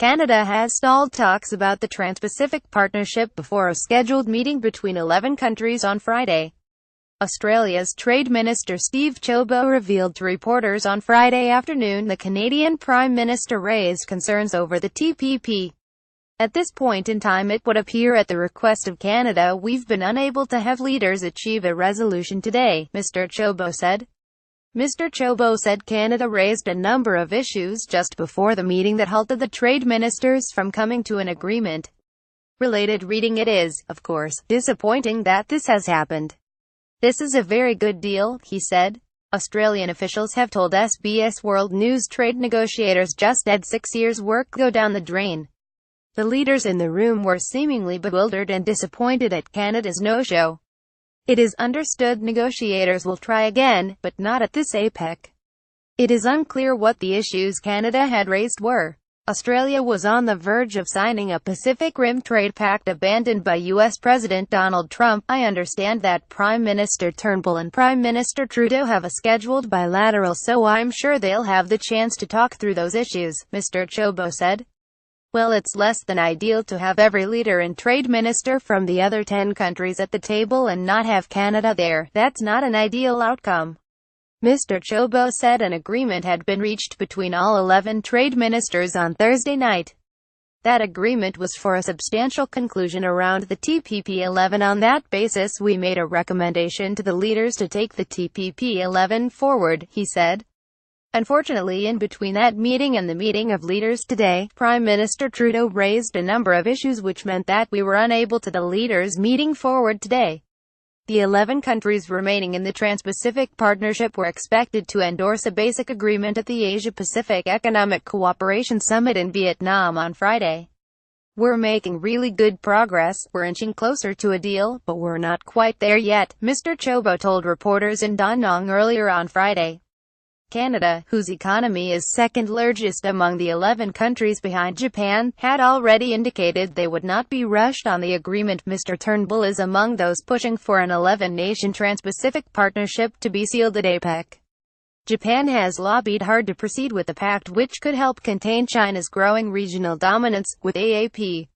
Canada has stalled talks about the Trans-Pacific Partnership before a scheduled meeting between 11 countries on Friday. Australia's Trade Minister Steve Ciobo revealed to reporters on Friday afternoon the Canadian Prime Minister raised concerns over the TPP. At this point in time, it would appear at the request of Canada, we've been unable to have leaders achieve a resolution today, Mr. Ciobo said. Mr. Ciobo said Canada raised a number of issues just before the meeting that halted the trade ministers from coming to an agreement. Related reading: it is, of course, disappointing that this has happened. This is a very good deal, he said. Australian officials have told SBS World News trade negotiators just had 6 years' work go down the drain. The leaders in the room were seemingly bewildered and disappointed at Canada's no-show. It is understood negotiators will try again, but not at this APEC. It is unclear what the issues Canada had raised were. Australia was on the verge of signing a Pacific Rim trade pact abandoned by U.S. President Donald Trump. I understand that Prime Minister Turnbull and Prime Minister Trudeau have a scheduled bilateral, so I'm sure they'll have the chance to talk through those issues, Mr. Ciobo said. Well, it's less than ideal to have every leader and trade minister from the other 10 countries at the table and not have Canada there. That's not an ideal outcome. Mr. Ciobo said an agreement had been reached between all 11 trade ministers on Thursday night. That agreement was for a substantial conclusion around the TPP-11. On that basis, we made a recommendation to the leaders to take the TPP-11 forward, he said. Unfortunately, in between that meeting and the meeting of leaders today, Prime Minister Trudeau raised a number of issues which meant that we were unable to the leaders meeting forward today. The 11 countries remaining in the Trans-Pacific Partnership were expected to endorse a basic agreement at the Asia-Pacific Economic Cooperation Summit in Vietnam on Friday. We're making really good progress, we're inching closer to a deal, but we're not quite there yet, Mr. Ciobo told reporters in Da Nang earlier on Friday. Canada, whose economy is second largest among the 11 countries behind Japan, had already indicated they would not be rushed on the agreement. Mr. Turnbull is among those pushing for an 11-nation Trans-Pacific Partnership to be sealed at APEC. Japan has lobbied hard to proceed with the pact, which could help contain China's growing regional dominance, with AAP.